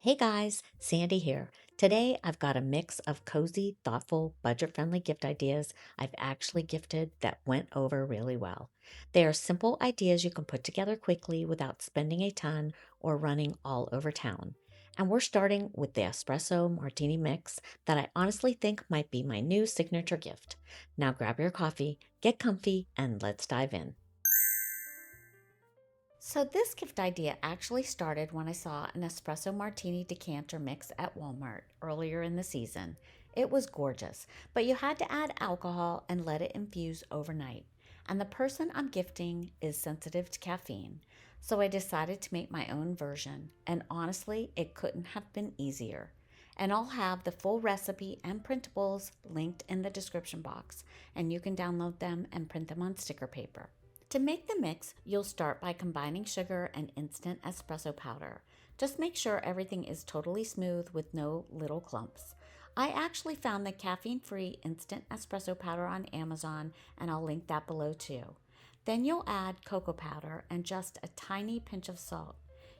Hey guys, Sandy here. Today I've got a mix of cozy, thoughtful, budget friendly gift ideas I've actually gifted that went over really well. They are simple ideas you can put together quickly without spending a ton or running all over town. And we're starting with the Espresso Martini mix that I honestly think might be my new signature gift. Now grab your coffee, get comfy, and let's dive in. So, this gift idea actually started when I saw an espresso martini decanter mix at Walmart earlier in the season. It was gorgeous, but you had to add alcohol and let it infuse overnight. And the person I'm gifting is sensitive to caffeine. So, I decided to make my own version, and honestly, it couldn't have been easier. And I'll have the full recipe and printables linked in the description box, and you can download them and print them on sticker paper. To make the mix, you'll start by combining sugar and instant espresso powder. Just make sure everything is totally smooth with no little clumps. I actually found the caffeine-free instant espresso powder on Amazon, and I'll link that below too. Then you'll add cocoa powder and just a tiny pinch of salt.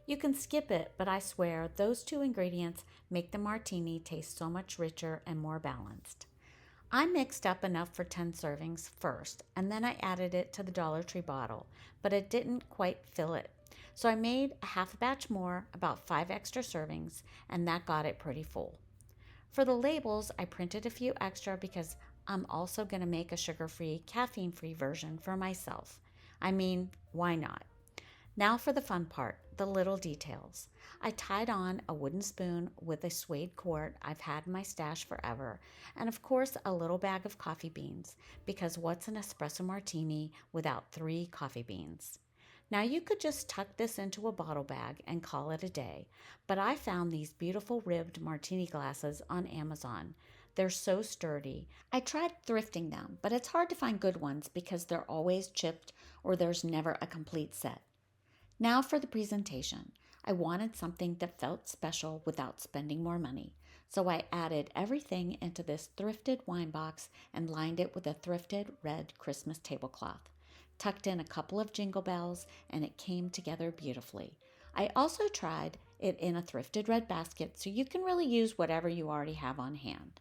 You can skip it, but I swear those two ingredients make the martini taste so much richer and more balanced. I mixed up enough for 10 servings first, and then I added it to the Dollar Tree bottle, but it didn't quite fill it. So I made a half a batch more, about 5 extra servings, and that got it pretty full. For the labels, I printed a few extra because I'm also going to make a sugar free, caffeine free version for myself. I mean, why not? Now for the fun part, the little details. I tied on a wooden spoon with a suede cord I've had in my stash forever, and of course a little bag of coffee beans, because what's an espresso martini without 3 coffee beans? Now you could just tuck this into a bottle bag and call it a day, but I found these beautiful ribbed martini glasses on Amazon. They're so sturdy. I tried thrifting them, but it's hard to find good ones because they're always chipped or there's never a complete set. Now for the presentation. I wanted something that felt special without spending more money. So I added everything into this thrifted wine box and lined it with a thrifted red Christmas tablecloth. Tucked in a couple of jingle bells, and it came together beautifully. I also tried it in a thrifted red basket, so you can really use whatever you already have on hand.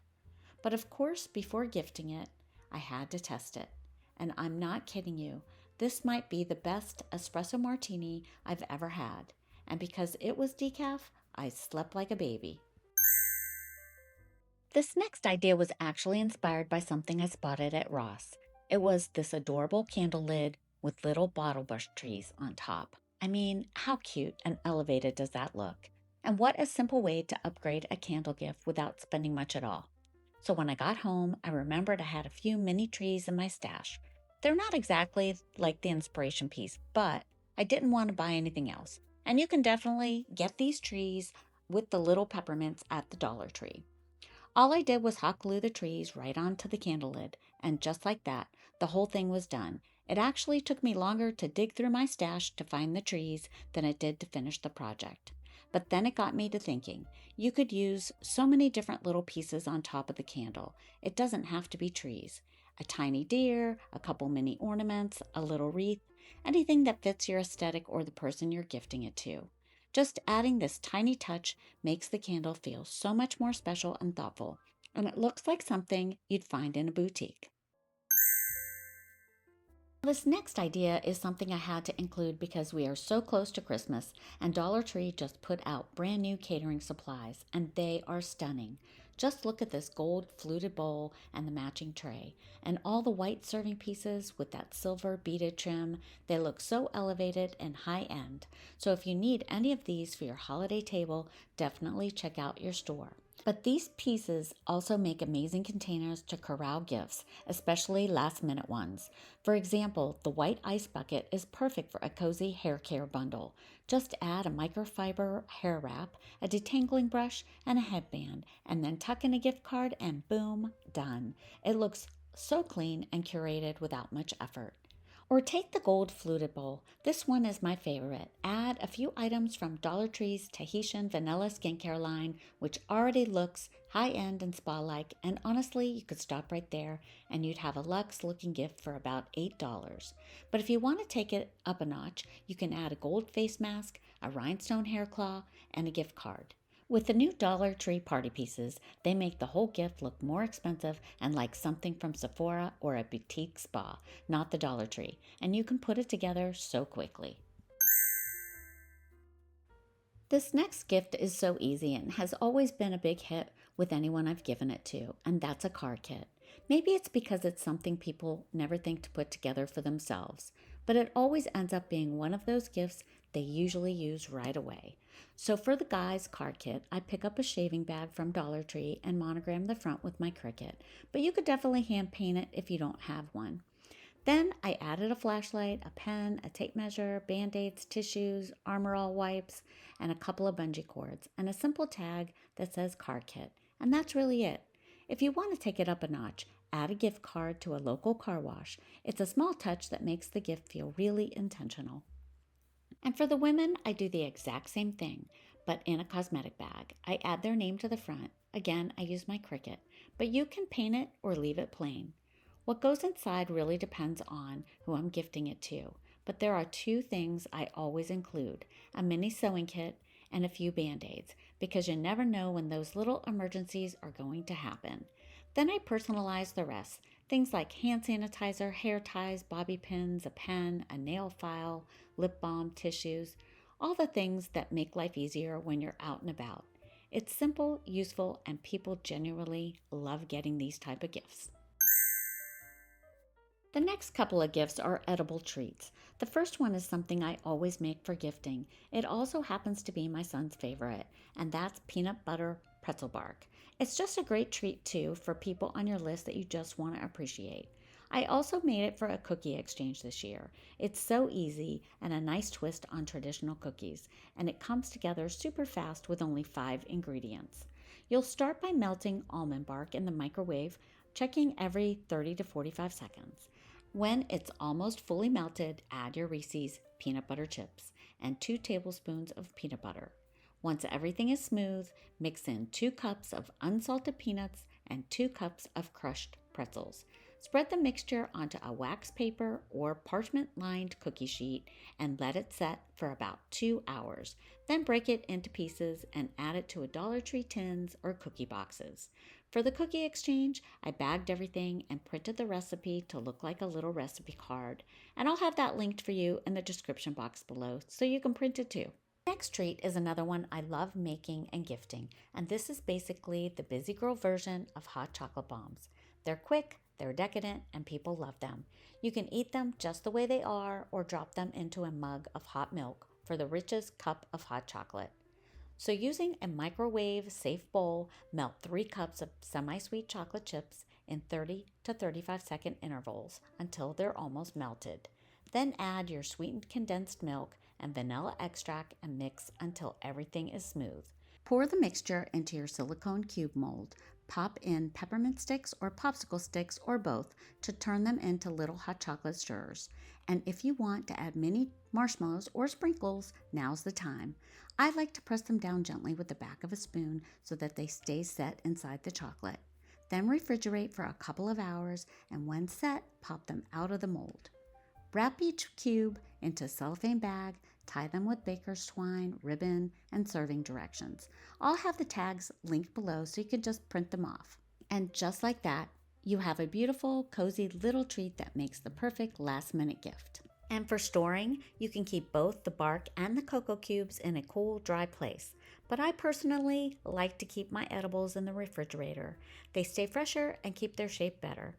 But of course, before gifting it, I had to test it. And I'm not kidding you, this might be the best espresso martini I've ever had. And because it was decaf, I slept like a baby. This next idea was actually inspired by something I spotted at Ross. It was this adorable candle lid with little bottle brush trees on top. I mean, how cute and elevated does that look? And what a simple way to upgrade a candle gift without spending much at all. So when I got home, I remembered I had a few mini trees in my stash. They're not exactly like the inspiration piece, but I didn't want to buy anything else. And you can definitely get these trees with the little peppermints at the Dollar Tree. All I did was hot glue the trees right onto the candle lid, and just like that, the whole thing was done. It actually took me longer to dig through my stash to find the trees than it did to finish the project. But then it got me to thinking, you could use so many different little pieces on top of the candle. It doesn't have to be trees. A tiny deer, a couple mini ornaments, a little wreath, anything that fits your aesthetic or the person you're gifting it to. Just adding this tiny touch makes the candle feel so much more special and thoughtful, and it looks like something you'd find in a boutique. This next idea is something I had to include because we are so close to Christmas, and Dollar Tree just put out brand new catering supplies, and they are stunning. Just look at this gold fluted bowl and the matching tray, and all the white serving pieces with that silver beaded trim. They look so elevated and high end. So if you need any of these for your holiday table, definitely check out your store. But these pieces also make amazing containers to corral gifts, especially last minute ones. For example, the white ice bucket is perfect for a cozy hair care bundle. Just add a microfiber hair wrap, a detangling brush, and a headband, and then tuck in a gift card and boom, done. It looks so clean and curated without much effort. Or take the gold fluted bowl. This one is my favorite. Add a few items from Dollar Tree's Tahitian Vanilla Skincare line, which already looks high-end and spa-like, and honestly, you could stop right there and you'd have a luxe-looking gift for about $8. But if you want to take it up a notch, you can add a gold face mask, a rhinestone hair claw, and a gift card. With the new Dollar Tree party pieces, they make the whole gift look more expensive and like something from Sephora or a boutique spa, not the Dollar Tree, and you can put it together so quickly. This next gift is so easy and has always been a big hit with anyone I've given it to, and that's a card kit. Maybe it's because it's something people never think to put together for themselves, but it always ends up being one of those gifts they usually use right away. So for the guy's card kit, I pick up a shaving bag from Dollar Tree and monogram the front with my Cricut, but you could definitely hand paint it if you don't have one. Then I added a flashlight, a pen, a tape measure, band-aids, tissues, Armor All wipes, and a couple of bungee cords, and a simple tag that says card kit. And that's really it. If you want to take it up a notch, add a gift card to a local car wash. It's a small touch that makes the gift feel really intentional. And for the women, I do the exact same thing, but in a cosmetic bag. I add their name to the front. Again, I use my Cricut, but you can paint it or leave it plain. What goes inside really depends on who I'm gifting it to, but there are two things I always include: a mini sewing kit and a few band-aids, because you never know when those little emergencies are going to happen. Then I personalize the rest, things like hand sanitizer, hair ties, bobby pins, a pen, a nail file, lip balm, tissues, all the things that make life easier when you're out and about. It's simple, useful, and people genuinely love getting these type of gifts. The next couple of gifts are edible treats. The first one is something I always make for gifting. It also happens to be my son's favorite, and that's peanut butter pretzel bark. It's just a great treat too for people on your list that you just want to appreciate. I also made it for a cookie exchange this year. It's so easy and a nice twist on traditional cookies, and it comes together super fast with only 5 ingredients. You'll start by melting almond bark in the microwave, checking every 30 to 45 seconds. When it's almost fully melted, add your Reese's peanut butter chips and 2 tablespoons of peanut butter. Once everything is smooth, mix in 2 cups of unsalted peanuts and 2 cups of crushed pretzels. Spread the mixture onto a wax paper or parchment-lined cookie sheet and let it set for about 2 hours. Then break it into pieces and add it to a Dollar Tree tins or cookie boxes. For the cookie exchange, I bagged everything and printed the recipe to look like a little recipe card. And I'll have that linked for you in the description box below so you can print it too. Next treat is another one I love making and gifting, and this is basically the busy girl version of hot chocolate bombs. They're quick, they're decadent, and people love them. You can eat them just the way they are or drop them into a mug of hot milk for the richest cup of hot chocolate. So using a microwave-safe bowl, melt 3 cups of semi-sweet chocolate chips in 30 to 35-second intervals until they're almost melted. Then add your sweetened condensed milk and vanilla extract and mix until everything is smooth. Pour the mixture into your silicone cube mold. Pop in peppermint sticks or popsicle sticks or both to turn them into little hot chocolate stirrers. And if you want to add mini marshmallows or sprinkles, now's the time. I like to press them down gently with the back of a spoon so that they stay set inside the chocolate. Then refrigerate for a couple of hours, and when set, pop them out of the mold. Wrap each cube into a cellophane bag, tie them with baker's twine, ribbon, and serving directions. I'll have the tags linked below so you can just print them off. And just like that, you have a beautiful, cozy little treat that makes the perfect last-minute gift. And for storing, you can keep both the bark and the cocoa cubes in a cool, dry place. But I personally like to keep my edibles in the refrigerator. They stay fresher and keep their shape better.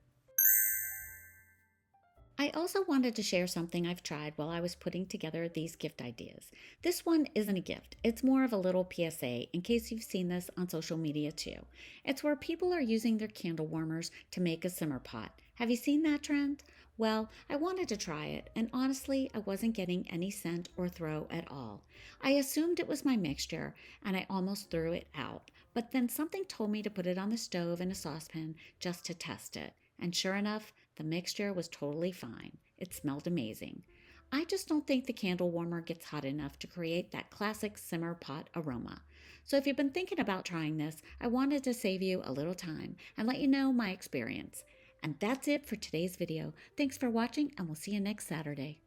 I also wanted to share something I've tried while I was putting together these gift ideas. This one isn't a gift. It's more of a little PSA in case you've seen this on social media too. It's where people are using their candle warmers to make a simmer pot. Have you seen that trend? Well, I wanted to try it, and honestly, I wasn't getting any scent or throw at all. I assumed it was my mixture, and I almost threw it out. But then something told me to put it on the stove in a saucepan just to test it. And sure enough, the mixture was totally fine. It smelled amazing. I just don't think the candle warmer gets hot enough to create that classic simmer pot aroma. So if you've been thinking about trying this, I wanted to save you a little time and let you know my experience. And that's it for today's video. Thanks for watching, and we'll see you next Saturday.